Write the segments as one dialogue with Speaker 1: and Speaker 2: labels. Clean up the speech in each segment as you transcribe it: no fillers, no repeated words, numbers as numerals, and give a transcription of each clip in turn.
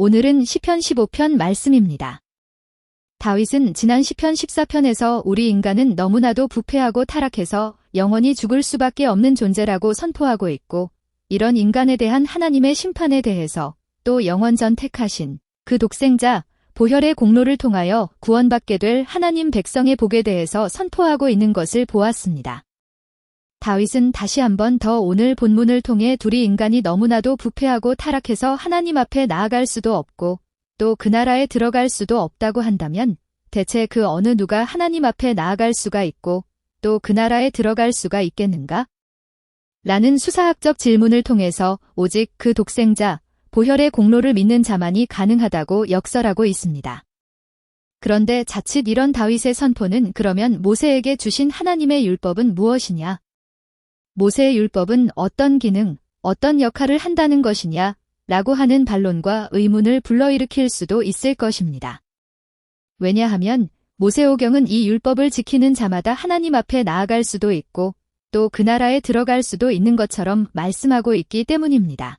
Speaker 1: 오늘은 시편 15편 말씀입니다. 다윗은 지난 시편 14편에서 우리 인간은 너무나도 부패하고 타락해서 영원히 죽을 수밖에 없는 존재라고 선포하고 있고, 이런 인간에 대한 하나님의 심판에 대해서 또 영원전 택하신 그 독생자 보혈의 공로를 통하여 구원받게 될 하나님 백성의 복에 대해서 선포하고 있는 것을 보았습니다. 다윗은 다시 한번 더 오늘 본문을 통해 우리 인간이 너무나도 부패하고 타락해서 하나님 앞에 나아갈 수도 없고 또 그 나라에 들어갈 수도 없다고 한다면 대체 그 어느 누가 하나님 앞에 나아갈 수가 있고 또 그 나라에 들어갈 수가 있겠는가? 라는 수사학적 질문을 통해서 오직 그 독생자, 보혈의 공로를 믿는 자만이 가능하다고 역설하고 있습니다. 그런데 자칫 이런 다윗의 선포는 그러면 모세에게 주신 하나님의 율법은 무엇이냐? 모세의 율법은 어떤 기능, 어떤 역할을 한다는 것이냐? 라고 하는 반론과 의문을 불러일으킬 수도 있을 것입니다. 왜냐하면 모세오경은 이 율법을 지키는 자마다 하나님 앞에 나아갈 수도 있고 또 그 나라에 들어갈 수도 있는 것처럼 말씀하고 있기 때문입니다.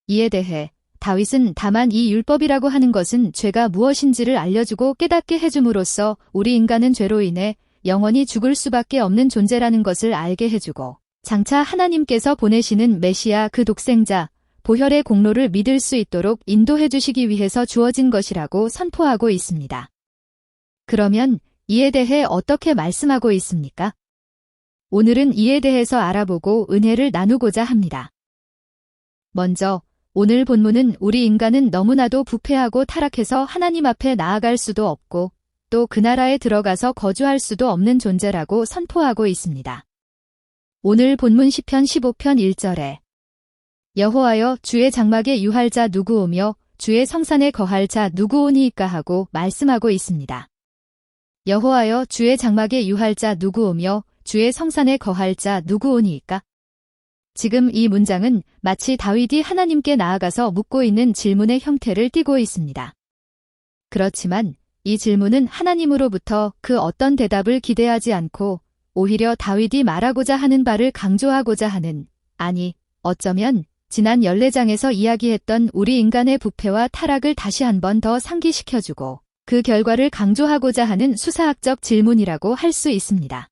Speaker 1: 이에 대해 다윗은 다만 이 율법이라고 하는 것은 죄가 무엇인지를 알려주고 깨닫게 해줌으로써 우리 인간은 죄로 인해 영원히 죽을 수밖에 없는 존재라는 것을 알게 해주고 장차 하나님께서 보내시는 메시아 그 독생자, 보혈의 공로를 믿을 수 있도록 인도해 주시기 위해서 주어진 것이라고 선포하고 있습니다. 그러면 이에 대해 어떻게 말씀하고 있습니까? 오늘은 이에 대해서 알아보고 은혜를 나누고자 합니다. 먼저 오늘 본문은 우리 인간은 너무나도 부패하고 타락해서 하나님 앞에 나아갈 수도 없고 또 그 나라에 들어가서 거주할 수도 없는 존재라고 선포하고 있습니다. 오늘 본문 시편 15편 1절에 여호와여 주의 장막에 유할 자 누구오며 주의 성산에 거할 자 누구오니이까 하고 말씀하고 있습니다. 여호와여 주의 장막에 유할 자 누구오며 주의 성산에 거할 자 누구오니이까? 지금 이 문장은 마치 다윗이 하나님께 나아가서 묻고 있는 질문의 형태를 띠고 있습니다. 그렇지만 이 질문은 하나님으로부터 그 어떤 대답을 기대하지 않고 오히려 다윗이 말하고자 하는 바를 강조하고자 하는, 아니, 어쩌면 지난 14장에서 이야기했던 우리 인간의 부패와 타락을 다시 한 번 더 상기시켜주고 그 결과를 강조하고자 하는 수사학적 질문이라고 할 수 있습니다.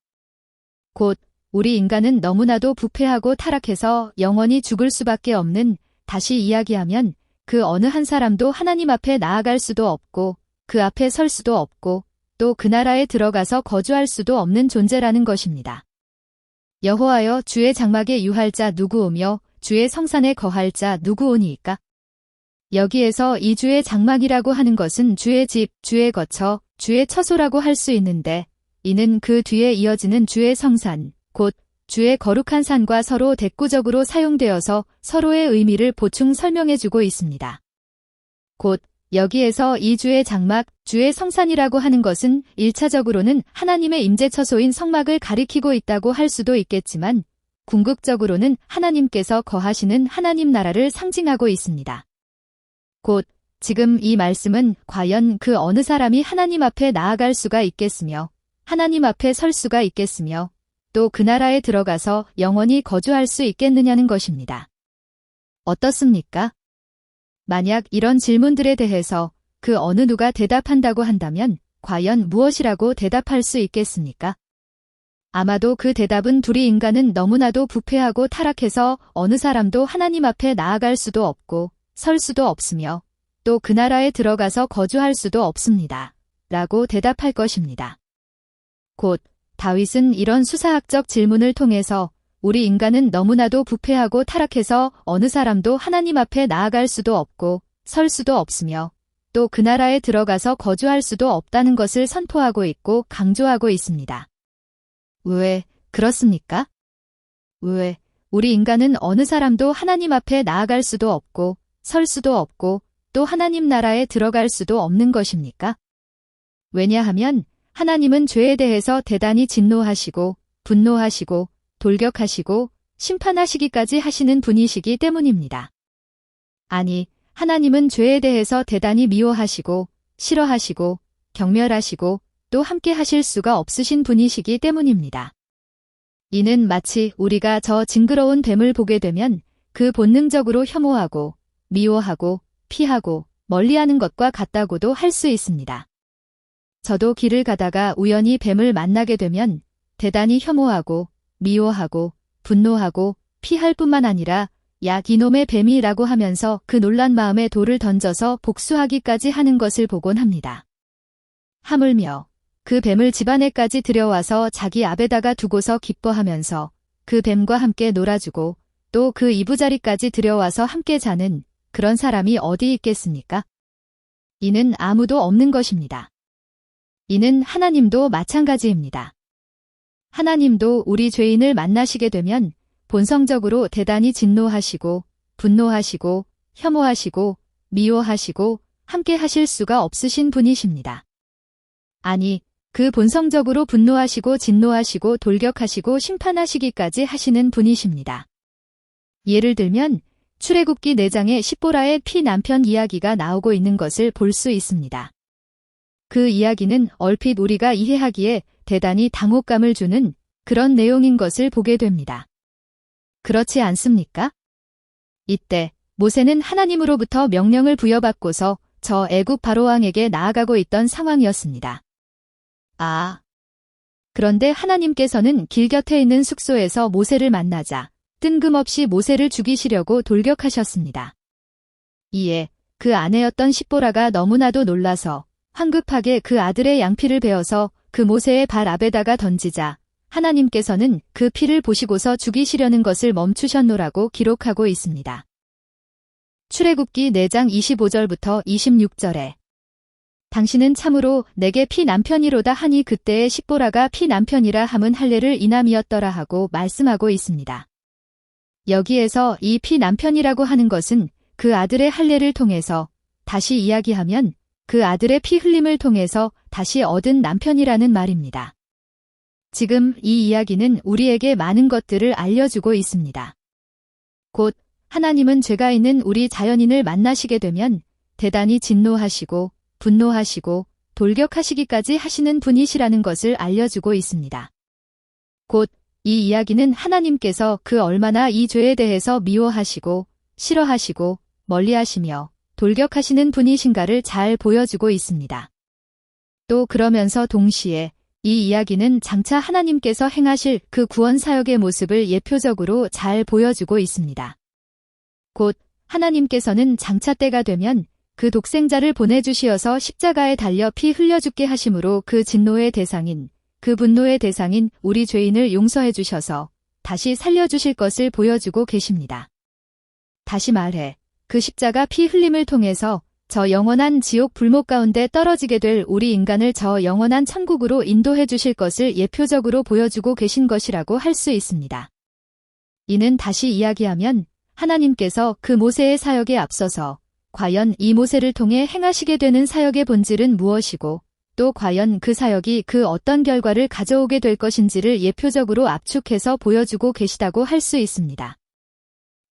Speaker 1: 곧 우리 인간은 너무나도 부패하고 타락해서 영원히 죽을 수밖에 없는, 다시 이야기하면 그 어느 한 사람도 하나님 앞에 나아갈 수도 없고 그 앞에 설 수도 없고 또 그 나라에 들어가서 거주할 수도 없는 존재라는 것입니다. 여호와여 주의 장막에 유할 자 누구오며 주의 성산에 거할 자 누구오니이까? 여기에서 이 주의 장막이라고 하는 것은 주의 집, 주의 거처, 주의 처소라고 할 수 있는데 이는 그 뒤에 이어지는 주의 성산, 곧 주의 거룩한 산과 서로 대꾸적으로 사용되어서 서로의 의미를 보충 설명해주고 있습니다. 곧 여기에서 이 주의 장막, 주의 성산이라고 하는 것은 1차적으로는 하나님의 임재처소인 성막을 가리키고 있다고 할 수도 있겠지만 궁극적으로는 하나님께서 거하시는 하나님 나라를 상징하고 있습니다. 곧 지금 이 말씀은 과연 그 어느 사람이 하나님 앞에 나아갈 수가 있겠으며 하나님 앞에 설 수가 있겠으며 또 그 나라에 들어가서 영원히 거주할 수 있겠느냐는 것입니다. 어떻습니까? 만약 이런 질문들에 대해서 그 어느 누가 대답한다고 한다면 과연 무엇이라고 대답할 수 있겠습니까? 아마도 그 대답은 우리 인간은 너무나도 부패하고 타락해서 어느 사람도 하나님 앞에 나아갈 수도 없고 설 수도 없으며 또 그 나라에 들어가서 거주할 수도 없습니다. 라고 대답할 것입니다. 곧 다윗은 이런 수사학적 질문을 통해서 우리 인간은 너무나도 부패하고 타락해서 어느 사람도 하나님 앞에 나아갈 수도 없고 설 수도 없으며 또 그 나라에 들어가서 거주할 수도 없다는 것을 선포하고 있고 강조하고 있습니다. 왜 그렇습니까? 왜 우리 인간은 어느 사람도 하나님 앞에 나아갈 수도 없고 설 수도 없고 또 하나님 나라에 들어갈 수도 없는 것입니까? 왜냐하면 하나님은 죄에 대해서 대단히 진노하시고 분노하시고 돌격하시고 심판하시기까지 하시는 분이시기 때문입니다. 아니, 하나님은 죄에 대해서 대단히 미워하시고 싫어하시고 경멸하시고 또 함께 하실 수가 없으신 분이시기 때문입니다. 이는 마치 우리가 저 징그러운 뱀을 보게 되면 그 본능적으로 혐오하고 미워하고 피하고 멀리하는 것과 같다고도 할 수 있습니다. 저도 길을 가다가 우연히 뱀을 만나게 되면 대단히 혐오하고 미워하고 분노하고 피할 뿐만 아니라 야 이놈의 뱀이라고 하면서 그 놀란 마음에 돌을 던져서 복수하기까지 하는 것을 보곤 합니다. 하물며 그 뱀을 집안에까지 들여와서 자기 앞에다가 두고서 기뻐하면서 그 뱀과 함께 놀아주고 또 그 이부자리까지 들여와서 함께 자는 그런 사람이 어디 있겠습니까? 이는 아무도 없는 것입니다. 이는 하나님도 마찬가지입니다. 하나님도 우리 죄인을 만나시게 되면 본성적으로 대단히 진노하시고 분노하시고 혐오하시고 미워하시고 함께 하실 수가 없으신 분이십니다. 아니, 그 본성적으로 분노하시고 진노하시고 돌격하시고 심판하시기까지 하시는 분이십니다. 예를 들면 출애굽기 4장에 십보라의 피 남편 이야기가 나오고 있는 것을 볼 수 있습니다. 그 이야기는 얼핏 우리가 이해하기에 대단히 당혹감을 주는 그런 내용인 것을 보게 됩니다. 그렇지 않습니까? 이때 모세는 하나님으로부터 명령을 부여받고서 저 애굽 바로왕에게 나아가고 있던 상황이었습니다. 그런데 하나님께서는 길 곁에 있는 숙소에서 모세를 만나자 뜬금없이 모세를 죽이시려고 돌격하셨습니다. 이에 그 아내였던 십보라가 너무나도 놀라서 황급하게 그 아들의 양피를 베어서 그 모세의 발 앞에다가 던지자 하나님께서는 그 피를 보시고서 죽이시려는 것을 멈추셨노라고 기록하고 있습니다. 출애굽기 4장 25절부터 26절에 당신은 참으로 내게 피 남편이로다 하니 그때의 십보라가 피 남편이라 함은 할례를 인함이었더라 하고 말씀하고 있습니다. 여기에서 이 피 남편이라고 하는 것은 그 아들의 할례를 통해서 다시 이야기하면 그 아들의 피 흘림을 통해서 다시 얻은 남편이라는 말입니다. 지금 이 이야기는 우리에게 많은 것들을 알려주고 있습니다. 곧 하나님은 죄가 있는 우리 자연인을 만나시게 되면 대단히 진노하시고 분노하시고 돌격하시기까지 하시는 분이시라는 것을 알려주고 있습니다. 곧 이 이야기는 하나님께서 그 얼마나 이 죄에 대해서 미워하시고 싫어하시고 멀리하시며 돌격하시는 분이신가를 잘 보여주고 있습니다. 또 그러면서 동시에 이 이야기는 장차 하나님께서 행하실 그 구원 사역의 모습을 예표적으로 잘 보여주고 있습니다. 곧 하나님께서는 장차 때가 되면 그 독생자를 보내주시어서 십자가에 달려 피 흘려 죽게 하심으로 그 진노의 대상인 그 분노의 대상인 우리 죄인을 용서해 주셔서 다시 살려주실 것을 보여주고 계십니다. 다시 말해 그 십자가 피 흘림을 통해서 저 영원한 지옥 불목 가운데 떨어지게 될 우리 인간을 저 영원한 천국으로 인도해 주실 것을 예표적으로 보여주고 계신 것이라고 할 수 있습니다. 이는 다시 이야기하면 하나님께서 그 모세의 사역에 앞서서 과연 이 모세를 통해 행하시게 되는 사역의 본질은 무엇이고 또 과연 그 사역이 그 어떤 결과를 가져오게 될 것인지를 예표적으로 압축해서 보여주고 계시다고 할 수 있습니다.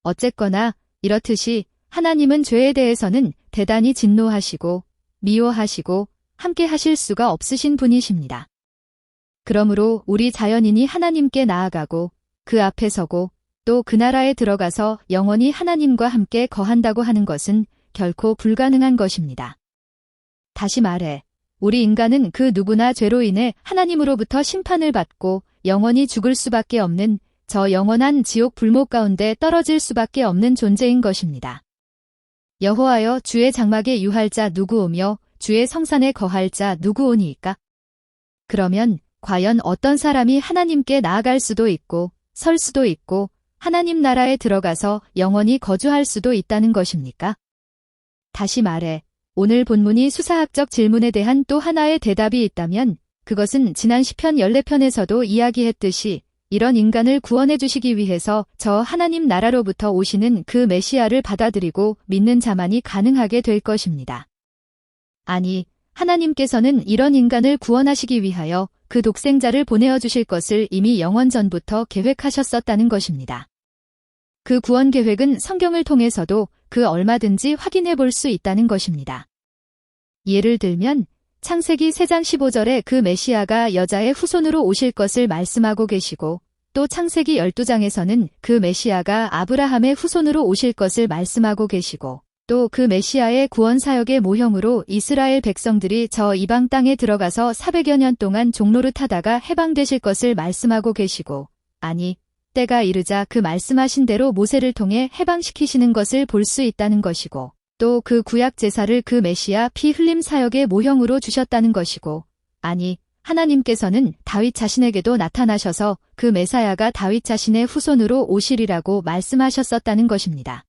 Speaker 1: 어쨌거나 이렇듯이 하나님은 죄에 대해서는 대단히 진노하시고 미워하시고 함께 하실 수가 없으신 분이십니다. 그러므로 우리 자연인이 하나님께 나아가고 그 앞에 서고 또 그 나라에 들어가서 영원히 하나님과 함께 거한다고 하는 것은 결코 불가능한 것입니다. 다시 말해 우리 인간은 그 누구나 죄로 인해 하나님으로부터 심판을 받고 영원히 죽을 수밖에 없는 저 영원한 지옥 불목 가운데 떨어질 수밖에 없는 존재인 것입니다. 여호와여 주의 장막에 유할 자 누구오며 주의 성산에 거할 자 누구오니이까? 그러면 과연 어떤 사람이 하나님께 나아갈 수도 있고 설 수도 있고 하나님 나라에 들어가서 영원히 거주할 수도 있다는 것입니까? 다시 말해 오늘 본문이 수사학적 질문에 대한 또 하나의 대답이 있다면 그것은 지난 시편 14편에서도 이야기했듯이 이런 인간을 구원해 주시기 위해서 저 하나님 나라로부터 오시는 그 메시아를 받아들이고 믿는 자만이 가능하게 될 것입니다. 아니, 하나님께서는 이런 인간을 구원하시기 위하여 그 독생자를 보내어 주실 것을 이미 영원 전부터 계획하셨었다는 것입니다. 그 구원 계획은 성경을 통해서도 그 얼마든지 확인해 볼 수 있다는 것입니다. 예를 들면 창세기 3장 15절에 그 메시아가 여자의 후손으로 오실 것을 말씀하고 계시고 또 창세기 12장에서는 그 메시아가 아브라함의 후손으로 오실 것을 말씀하고 계시고 또 그 메시아의 구원 사역의 모형으로 이스라엘 백성들이 저 이방 땅에 들어가서 400여 년 동안 종노릇하다가 해방되실 것을 말씀하고 계시고, 아니, 때가 이르자 그 말씀하신 대로 모세를 통해 해방시키시는 것을 볼 수 있다는 것이고, 또 그 구약 제사를 그 메시아 피 흘림 사역의 모형으로 주셨다는 것이고, 아니, 하나님께서는 다윗 자신에게도 나타나셔서 그 메사야가 다윗 자신의 후손으로 오시리라고 말씀하셨었다는 것입니다.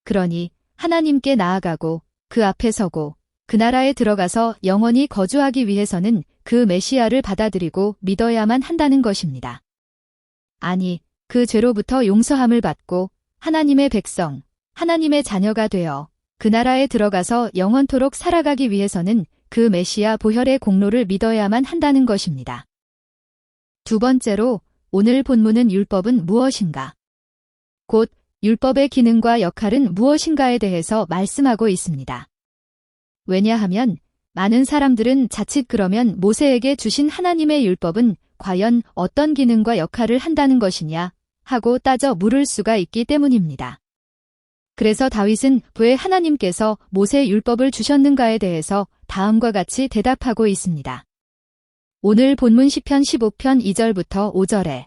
Speaker 1: 그러니 하나님께 나아가고 그 앞에 서고 그 나라에 들어가서 영원히 거주하기 위해서는 그 메시아를 받아들이고 믿어야만 한다는 것입니다. 아니, 그 죄로부터 용서함을 받고 하나님의 백성, 하나님의 자녀가 되어 그 나라에 들어가서 영원토록 살아가기 위해서는 그 메시아 보혈의 공로를 믿어야만 한다는 것입니다. 두 번째로 오늘 본문은 율법은 무엇인가? 곧 율법의 기능과 역할은 무엇인가에 대해서 말씀하고 있습니다. 왜냐하면 많은 사람들은 자칫 그러면 모세에게 주신 하나님의 율법은 과연 어떤 기능과 역할을 한다는 것이냐 하고 따져 물을 수가 있기 때문입니다. 그래서 다윗은 왜 하나님께서 모세 율법을 주셨는가에 대해서 다음과 같이 대답하고 있습니다. 오늘 본문 시편 15편 2절부터 5절에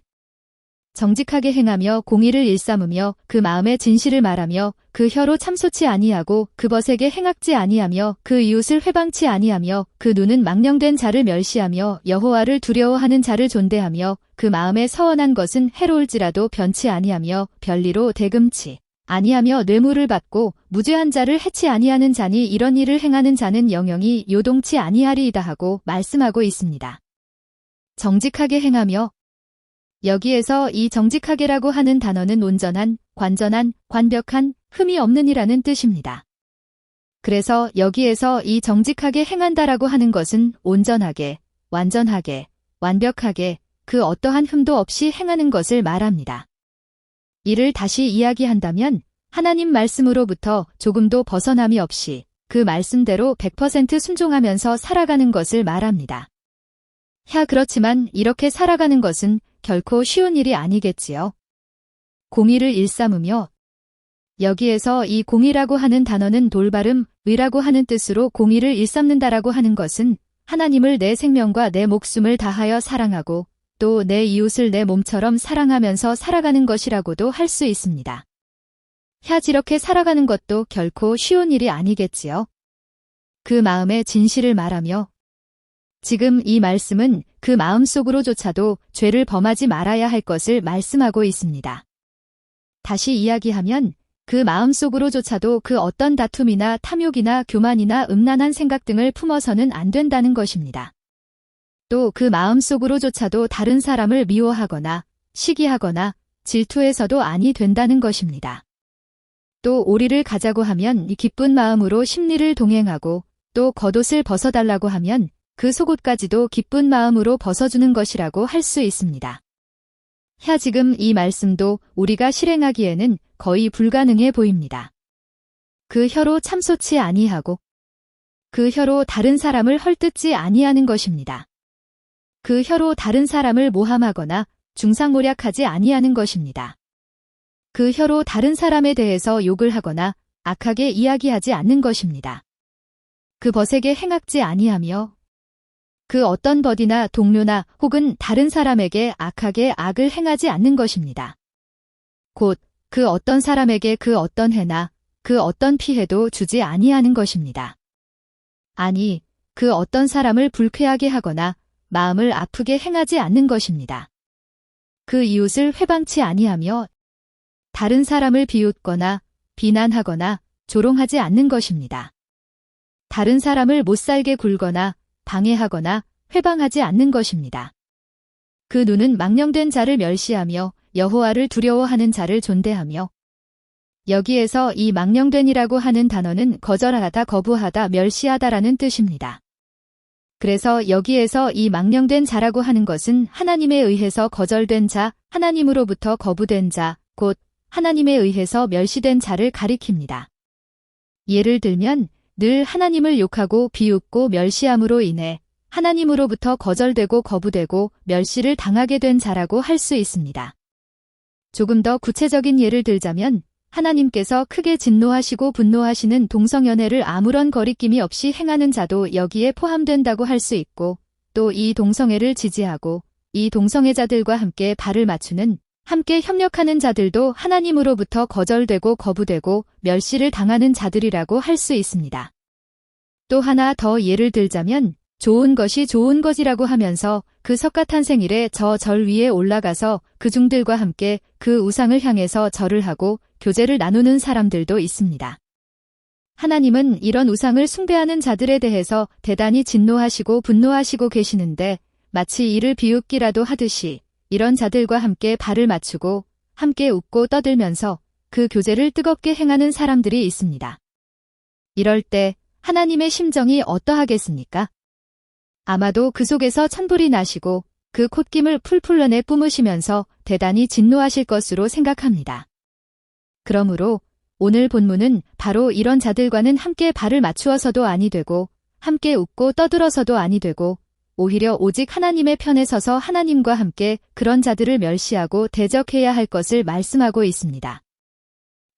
Speaker 1: 정직하게 행하며 공의를 일삼으며 그 마음에 진실을 말하며 그 혀로 참소치 아니하고 그 벗에게 행악지 아니하며 그 이웃을 회방치 아니하며 그 눈은 망령된 자를 멸시하며 여호와를 두려워하는 자를 존대하며 그 마음에 서원한 것은 해로울지라도 변치 아니하며 별리로 대금치 아니하며 뇌물을 받고 무죄한 자를 해치 아니하는 자니 이런 일을 행하는 자는 영영이 요동치 아니하리이다 하고 말씀하고 있습니다. 정직하게 행하며 여기에서 이 정직하게라고 하는 단어는 온전한, 관전한, 완벽한, 흠이 없는 이라는 뜻입니다. 그래서 여기에서 이 정직하게 행한다라고 하는 것은 온전하게, 완전하게, 완벽하게, 그 어떠한 흠도 없이 행하는 것을 말합니다. 이를 다시 이야기한다면 하나님 말씀으로부터 조금도 벗어남이 없이 그 말씀대로 100% 순종하면서 살아가는 것을 말합니다. 그렇지만 이렇게 살아가는 것은 결코 쉬운 일이 아니겠지요. 공의를 일삼으며 여기에서 이 공의라고 하는 단어는 돌바름, 의라고 하는 뜻으로 공의를 일삼는다라고 하는 것은 하나님을 내 생명과 내 목숨을 다하여 사랑하고 또 내 이웃을 내 몸처럼 사랑하면서 살아가는 것이라고도 할 수 있습니다. 이렇게 살아가는 것도 결코 쉬운 일이 아니겠지요. 그 마음에 진실을 말하며 지금 이 말씀은 그 마음속으로조차도 죄를 범하지 말아야 할 것을 말씀하고 있습니다. 다시 이야기하면 그 마음속으로조차도 그 어떤 다툼이나 탐욕이나 교만이나 음란한 생각 등을 품어서는 안 된다는 것입니다. 또 그 마음속으로조차도 다른 사람을 미워하거나 시기하거나 질투해서도 아니 된다는 것입니다. 또 오리를 가자고 하면 이 기쁜 마음으로 심리를 동행하고 또 겉옷을 벗어달라고 하면 그 속옷까지도 기쁜 마음으로 벗어주는 것이라고 할 수 있습니다. 지금 이 말씀도 우리가 실행하기에는 거의 불가능해 보입니다. 그 혀로 참소치 아니하고 그 혀로 다른 사람을 헐뜯지 아니하는 것입니다. 그 혀로 다른 사람을 모함하거나 중상모략하지 아니하는 것입니다. 그 혀로 다른 사람에 대해서 욕을 하거나 악하게 이야기하지 않는 것입니다. 그 벗에게 행악지 아니하며 그 어떤 벗이나 동료나 혹은 다른 사람에게 악하게 악을 행하지 않는 것입니다. 곧 그 어떤 사람에게 그 어떤 해나 그 어떤 피해도 주지 아니하는 것입니다. 아니, 그 어떤 사람을 불쾌하게 하거나 마음을 아프게 행하지 않는 것입니다. 그 이웃을 회방치 아니하며 다른 사람을 비웃거나 비난하거나 조롱하지 않는 것입니다. 다른 사람을 못살게 굴거나 방해하거나 회방하지 않는 것입니다. 그 눈은 망령된 자를 멸시하며 여호와를 두려워하는 자를 존대하며 여기에서 이 망령된이라고 하는 단어는 거절하다, 거부하다, 멸시하다라는 뜻입니다. 그래서 여기에서 이 망령된 자라고 하는 것은 하나님에 의해서 거절된 자, 하나님으로부터 거부된 자, 곧 하나님에 의해서 멸시된 자를 가리킵니다. 예를 들면 늘 하나님을 욕하고 비웃고 멸시함으로 인해 하나님으로부터 거절되고 거부되고 멸시를 당하게 된 자라고 할 수 있습니다. 조금 더 구체적인 예를 들자면 하나님께서 크게 진노하시고 분노하시는 동성연애를 아무런 거리낌이 없이 행하는 자도 여기에 포함된다고 할 수 있고, 또 이 동성애를 지지하고 이 동성애자들과 함께 발을 맞추는, 함께 협력하는 자들도 하나님으로부터 거절되고 거부되고 멸시를 당하는 자들이라고 할 수 있습니다. 또 하나 더 예를 들자면 좋은 것이 좋은 것이라고 하면서 그 석가탄생일에 저 절 위에 올라가서 그중들과 함께 그 우상을 향해서 절을 하고 교제를 나누는 사람들도 있습니다. 하나님은 이런 우상을 숭배하는 자들에 대해서 대단히 진노하시고 분노하시고 계시는데, 마치 이를 비웃기라도 하듯이 이런 자들과 함께 발을 맞추고 함께 웃고 떠들면서 그 교제를 뜨겁게 행하는 사람들이 있습니다. 이럴 때 하나님의 심정이 어떠하겠습니까? 아마도 그 속에서 천불이 나시고 그 콧김을 풀풀 내내 뿜으시면서 대단히 진노하실 것으로 생각합니다. 그러므로 오늘 본문은 바로 이런 자들과는 함께 발을 맞추어서도 아니 되고 함께 웃고 떠들어서도 아니 되고 오히려 오직 하나님의 편에 서서 하나님과 함께 그런 자들을 멸시하고 대적해야 할 것을 말씀하고 있습니다.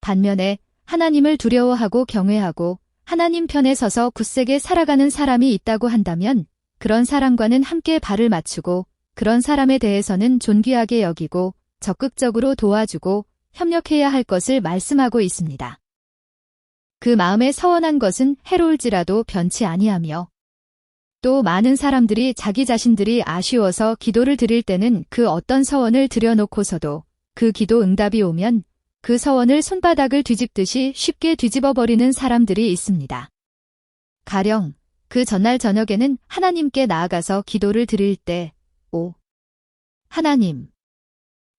Speaker 1: 반면에 하나님을 두려워하고 경외하고 하나님 편에 서서 굳세게 살아가는 사람이 있다고 한다면 그런 사람과는 함께 발을 맞추고 그런 사람에 대해서는 존귀하게 여기고 적극적으로 도와주고 협력해야 할 것을 말씀하고 있습니다. 그 마음에 서원한 것은 해로울지라도 변치 아니하며, 또 많은 사람들이 자기 자신들이 아쉬워서 기도를 드릴 때는 그 어떤 서원을 드려놓고서도 그 기도 응답이 오면 그 서원을 손바닥을 뒤집듯이 쉽게 뒤집어버리는 사람들이 있습니다. 가령 그 전날 저녁에는 하나님께 나아가서 기도를 드릴 때, 하나님,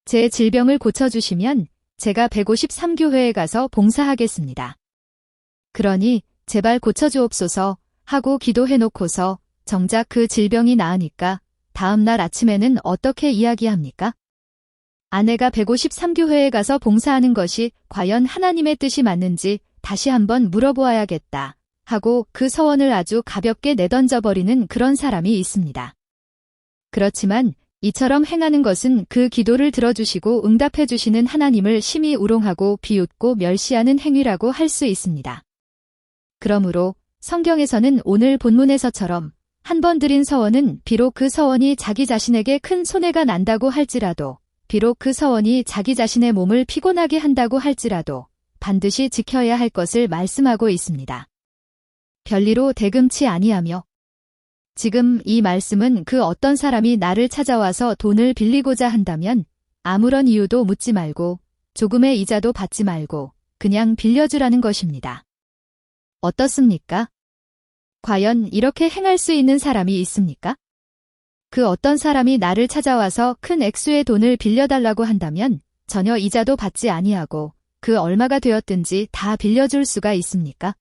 Speaker 1: 제 질병을 고쳐주시면 제가 153교회에 가서 봉사하겠습니다. 그러니 제발 고쳐주옵소서 하고 기도해놓고서 정작 그 질병이 나으니까 다음날 아침에는 어떻게 이야기합니까? 아내가 153교회에 가서 봉사하는 것이 과연 하나님의 뜻이 맞는지 다시 한번 물어보아야겠다 하고 그 서원을 아주 가볍게 내던져버리는 그런 사람이 있습니다. 그렇지만 이처럼 행하는 것은 그 기도를 들어주시고 응답해주시는 하나님을 심히 우롱하고 비웃고 멸시하는 행위라고 할 수 있습니다. 그러므로 성경에서는 오늘 본문에서처럼 한 번 드린 서원은 비록 그 서원이 자기 자신에게 큰 손해가 난다고 할지라도, 비록 그 서원이 자기 자신의 몸을 피곤하게 한다고 할지라도 반드시 지켜야 할 것을 말씀하고 있습니다. 별리로 대금치 아니하며, 지금 이 말씀은 그 어떤 사람이 나를 찾아와서 돈을 빌리고자 한다면 아무런 이유도 묻지 말고 조금의 이자도 받지 말고 그냥 빌려주라는 것입니다. 어떻습니까? 과연 이렇게 행할 수 있는 사람이 있습니까? 그 어떤 사람이 나를 찾아와서 큰 액수의 돈을 빌려달라고 한다면 전혀 이자도 받지 아니하고 그 얼마가 되었든지 다 빌려줄 수가 있습니까?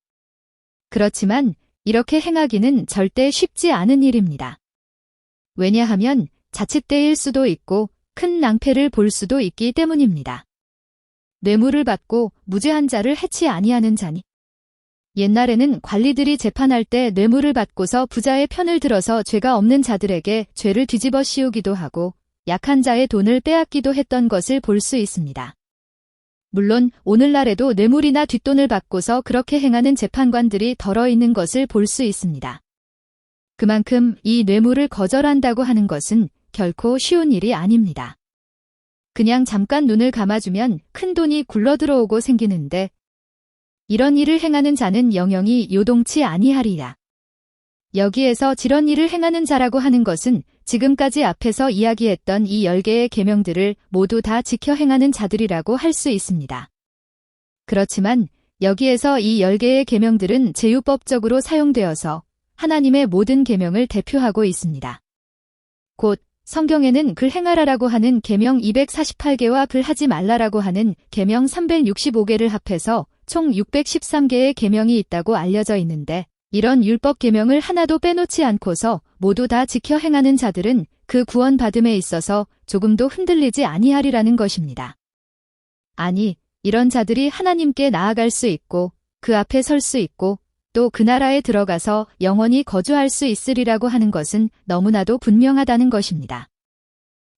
Speaker 1: 그렇지만 이렇게 행하기는 절대 쉽지 않은 일입니다. 왜냐하면 자칫때일 수도 있고 큰 낭패를 볼 수도 있기 때문입니다. 뇌물을 받고 무죄한 자를 해치 아니하는 자니. 옛날에는 관리들이 재판할 때 뇌물을 받고서 부자의 편을 들어서 죄가 없는 자들에게 죄를 뒤집어 씌우기도 하고 약한 자의 돈을 빼앗기도 했던 것을 볼 수 있습니다. 물론 오늘날에도 뇌물이나 뒷돈을 받고서 그렇게 행하는 재판관들이 덜어 있는 것을 볼 수 있습니다. 그만큼 이 뇌물을 거절한다고 하는 것은 결코 쉬운 일이 아닙니다. 그냥 잠깐 눈을 감아주면 큰 돈이 굴러들어오고 생기는데 이런 일을 행하는 자는 영영이 요동치 아니하리라. 여기에서 저런 일을 행하는 자라고 하는 것은 지금까지 앞에서 이야기했던 이 10개의 계명들을 모두 다 지켜 행하는 자들이라고 할 수 있습니다. 그렇지만 여기에서 이 10개의 계명들은 제유법적으로 사용되어서 하나님의 모든 계명을 대표하고 있습니다. 곧 성경에는 글 행하라라고 하는 계명 248개와 글 하지 말라라고 하는 계명 365개를 합해서 총 613개의 계명이 있다고 알려져 있는데, 이런 율법 계명을 하나도 빼놓지 않고서 모두 다 지켜 행하는 자들은 그 구원받음에 있어서 조금도 흔들리지 아니하리라는 것입니다. 아니, 이런 자들이 하나님께 나아갈 수 있고 그 앞에 설 수 있고 또 그 나라에 들어가서 영원히 거주할 수 있으리라고 하는 것은 너무나도 분명하다는 것입니다.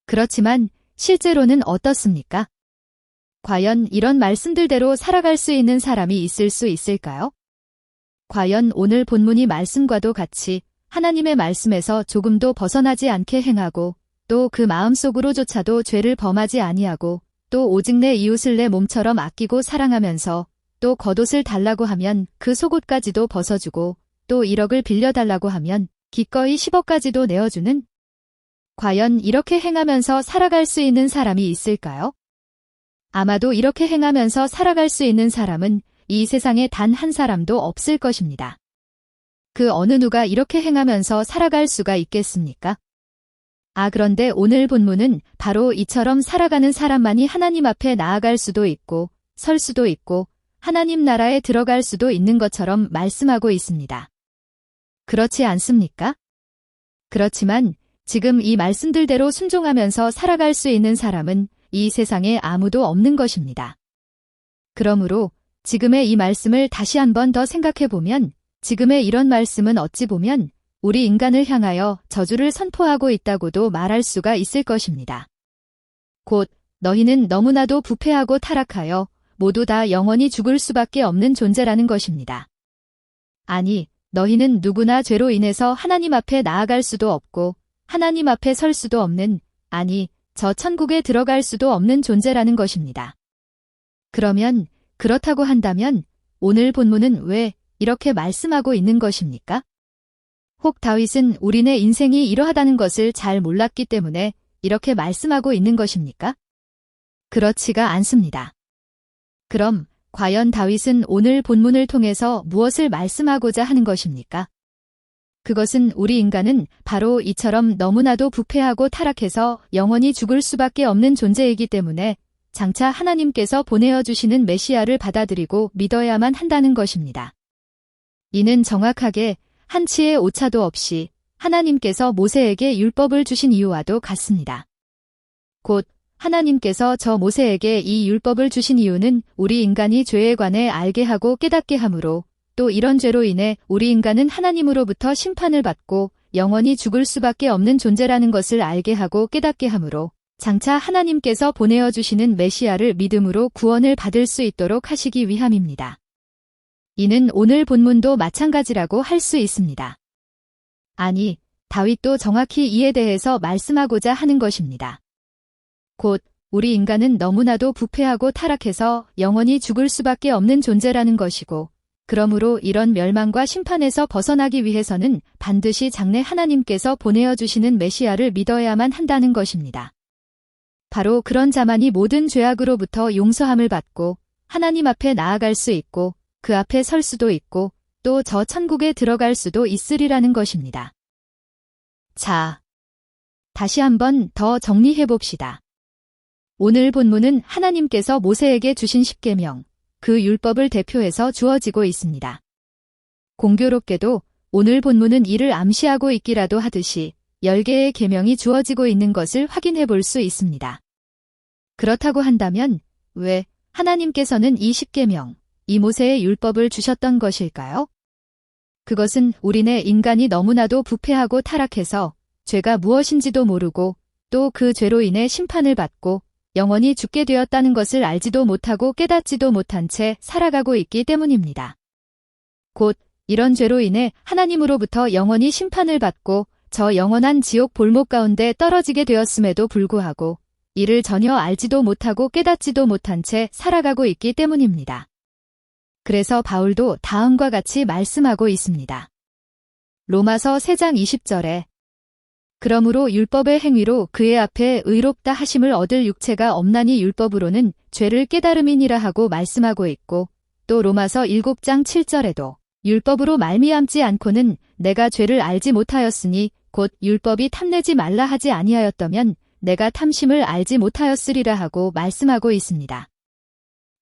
Speaker 1: 그렇지만 실제로는 어떻습니까? 과연 이런 말씀들대로 살아갈 수 있는 사람이 있을 수 있을까요? 과연 오늘 본문이 말씀과도 같이 하나님의 말씀에서 조금도 벗어나지 않게 행하고 또 그 마음속으로조차도 죄를 범하지 아니하고 또 오직 내 이웃을 내 몸처럼 아끼고 사랑하면서 또 겉옷을 달라고 하면 그 속옷까지도 벗어주고 또 1억을 빌려달라고 하면 기꺼이 10억까지도 내어주는, 과연 이렇게 행하면서 살아갈 수 있는 사람이 있을까요? 아마도 이렇게 행하면서 살아갈 수 있는 사람은 이 세상에 단 한 사람도 없을 것입니다. 그 어느 누가 이렇게 행하면서 살아갈 수가 있겠습니까? 그런데 오늘 본문은 바로 이처럼 살아가는 사람만이 하나님 앞에 나아갈 수도 있고 설 수도 있고 하나님 나라에 들어갈 수도 있는 것처럼 말씀하고 있습니다. 그렇지 않습니까? 그렇지만 지금 이 말씀들대로 순종하면서 살아갈 수 있는 사람은 이 세상에 아무도 없는 것입니다. 그러므로 지금의 이 말씀을 다시 한번 더 생각해 보면 지금의 이런 말씀은 어찌 보면 우리 인간을 향하여 저주를 선포하고 있다고도 말할 수가 있을 것입니다. 곧 너희는 너무나도 부패하고 타락하여 모두 다 영원히 죽을 수밖에 없는 존재라는 것입니다. 아니, 너희는 누구나 죄로 인해서 하나님 앞에 나아갈 수도 없고 하나님 앞에 설 수도 없는, 아니, 저 천국에 들어갈 수도 없는 존재라는 것입니다. 그러면 그렇다고 한다면 오늘 본문은 왜 이렇게 말씀하고 있는 것입니까? 혹 다윗은 우리네 인생이 이러하다는 것을 잘 몰랐기 때문에 이렇게 말씀하고 있는 것입니까? 그렇지가 않습니다. 그럼 과연 다윗은 오늘 본문을 통해서 무엇을 말씀하고자 하는 것입니까? 그것은 우리 인간은 바로 이처럼 너무나도 부패하고 타락해서 영원히 죽을 수밖에 없는 존재이기 때문에 장차 하나님께서 보내어 주시는 메시아를 받아들이고 믿어야만 한다는 것입니다. 이는 정확하게 한치의 오차도 없이 하나님께서 모세에게 율법을 주신 이유와도 같습니다. 곧 하나님께서 저 모세에게 이 율법을 주신 이유는 우리 인간이 죄에 관해 알게 하고 깨닫게 함으로 또 이런 죄로 인해 우리 인간은 하나님으로부터 심판을 받고 영원히 죽을 수밖에 없는 존재라는 것을 알게 하고 깨닫게 함으로 장차 하나님께서 보내어 주시는 메시아를 믿음으로 구원을 받을 수 있도록 하시기 위함입니다. 이는 오늘 본문도 마찬가지라고 할 수 있습니다. 아니, 다윗도 정확히 이에 대해서 말씀하고자 하는 것입니다. 곧 우리 인간은 너무나도 부패하고 타락해서 영원히 죽을 수밖에 없는 존재라는 것이고 그러므로 이런 멸망과 심판에서 벗어나기 위해서는 반드시 장래 하나님께서 보내어 주시는 메시아를 믿어야만 한다는 것입니다. 바로 그런 자만이 모든 죄악으로부터 용서함을 받고 하나님 앞에 나아갈 수 있고 그 앞에 설 수도 있고 또 저 천국에 들어갈 수도 있으리라는 것입니다. 자, 다시 한번 더 정리해 봅시다. 오늘 본문은 하나님께서 모세에게 주신 십계명, 그 율법을 대표해서 주어지고 있습니다. 공교롭게도 오늘 본문은 이를 암시하고 있기라도 하듯이 10개의 계명이 주어지고 있는 것을 확인해 볼 수 있습니다. 그렇다고 한다면 왜 하나님께서는 이 십계명, 이 모세의 율법을 주셨던 것일까요? 그것은 우리네 인간이 너무나도 부패하고 타락해서 죄가 무엇인지도 모르고 또 그 죄로 인해 심판을 받고 영원히 죽게 되었다는 것을 알지도 못하고 깨닫지도 못한 채 살아가고 있기 때문입니다. 곧 이런 죄로 인해 하나님으로부터 영원히 심판을 받고 저 영원한 지옥 볼목 가운데 떨어지게 되었음에도 불구하고 이를 전혀 알지도 못하고 깨닫지도 못한 채 살아가고 있기 때문입니다. 그래서 바울도 다음과 같이 말씀하고 있습니다. 로마서 3장 20절에 그러므로 율법의 행위로 그의 앞에 의롭다 하심을 얻을 육체가 없나니 율법으로는 죄를 깨달음이니라 하고 말씀하고 있고 또 로마서 7장 7절에도 율법으로 말미암지 않고는 내가 죄를 알지 못하였으니 곧 율법이 탐내지 말라 하지 아니하였다면 내가 탐심을 알지 못하였으리라 하고 말씀하고 있습니다.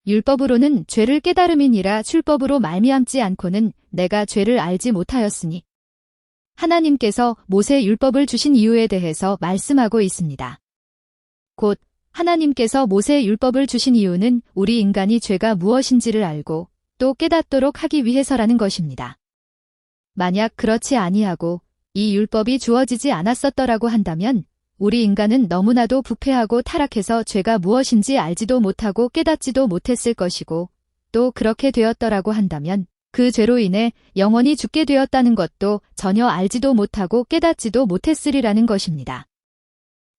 Speaker 1: 율법으로는 죄를 깨달음이니라 율법으로 말미암지 않고는 내가 죄를 알지 못하였으니 하나님께서 모세 율법을 주신 이유에 대해서 말씀하고 있습니다. 곧 하나님께서 모세 율법을 주신 이유는 우리 인간이 죄가 무엇인지를 알고 또 깨닫도록 하기 위해서라는 것입니다. 만약 그렇지 아니하고 이 율법이 주어지지 않았었더라고 한다면 우리 인간은 너무나도 부패하고 타락해서 죄가 무엇인지 알지도 못하고 깨닫지도 못했을 것이고, 또 그렇게 되었더라고 한다면 그 죄로 인해 영원히 죽게 되었다는 것도 전혀 알지도 못하고 깨닫지도 못했으리라는 것입니다.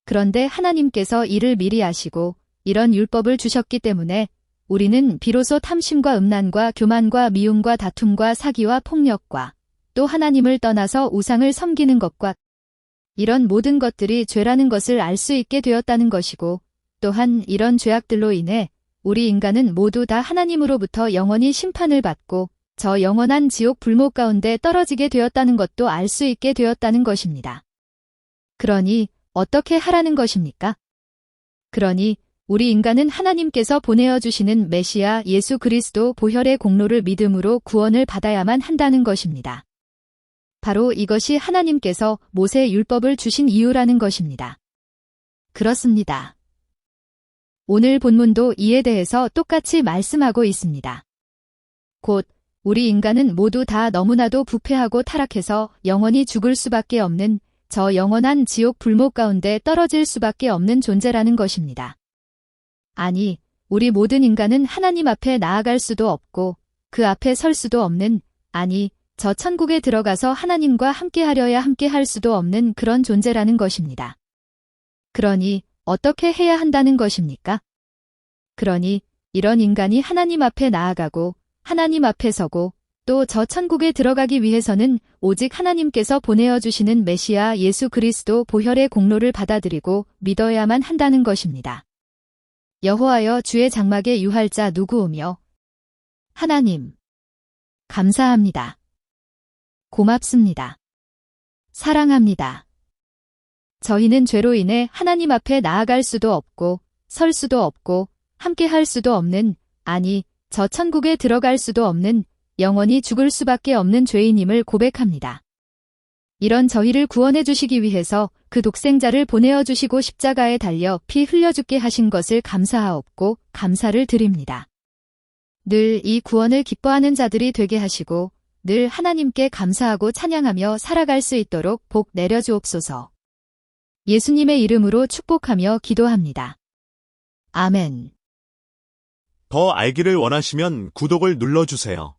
Speaker 1: 그런데 하나님께서 이를 미리 아시고 이런 율법을 주셨기 때문에 우리는 비로소 탐심과 음란과 교만과 미움과 다툼과 사기와 폭력과 또 하나님을 떠나서 우상을 섬기는 것과 이런 모든 것들이 죄라는 것을 알 수 있게 되었다는 것이고, 또한 이런 죄악들로 인해 우리 인간은 모두 다 하나님으로부터 영원히 심판을 받고 저 영원한 지옥 불목 가운데 떨어지게 되었다는 것도 알 수 있게 되었다는 것입니다. 그러니 어떻게 하라는 것입니까? 그러니 우리 인간은 하나님께서 보내어 주시는 메시아 예수 그리스도 보혈의 공로를 믿음으로 구원을 받아야만 한다는 것입니다. 바로 이것이 하나님께서 모세 율법을 주신 이유라는 것입니다. 그렇습니다. 오늘 본문도 이에 대해서 똑같이 말씀하고 있습니다. 곧 우리 인간은 모두 다 너무나도 부패하고 타락해서 영원히 죽을 수밖에 없는 저 영원한 지옥 불목 가운데 떨어질 수밖에 없는 존재라는 것입니다. 아니, 우리 모든 인간은 하나님 앞에 나아갈 수도 없고 그 앞에 설 수도 없는, 아니, 저 천국에 들어가서 하나님과 함께하려야 함께할 수도 없는 그런 존재라는 것입니다. 그러니 어떻게 해야 한다는 것입니까? 그러니 이런 인간이 하나님 앞에 나아가고 하나님 앞에 서고 또 저 천국에 들어가기 위해서는 오직 하나님께서 보내어 주시는 메시아 예수 그리스도 보혈의 공로를 받아들이고 믿어야만 한다는 것입니다. 여호와여 주의 장막에 유할 자 누구오며? 하나님, 감사합니다. 고맙습니다. 사랑합니다. 저희는 죄로 인해 하나님 앞에 나아갈 수도 없고 설 수도 없고 함께 할 수도 없는, 아니, 저 천국에 들어갈 수도 없는 영원히 죽을 수밖에 없는 죄인임을 고백합니다. 이런 저희를 구원해 주시기 위해서 그 독생자를 보내어 주시고 십자가에 달려 피 흘려 죽게 하신 것을 감사하옵고 감사를 드립니다. 늘 이 구원을 기뻐하는 자들이 되게 하시고 늘 하나님께 감사하고 찬양하며 살아갈 수 있도록 복 내려주옵소서. 예수님의 이름으로 축복하며 기도합니다. 아멘.
Speaker 2: 더 알기를 원하시면 구독을 눌러주세요.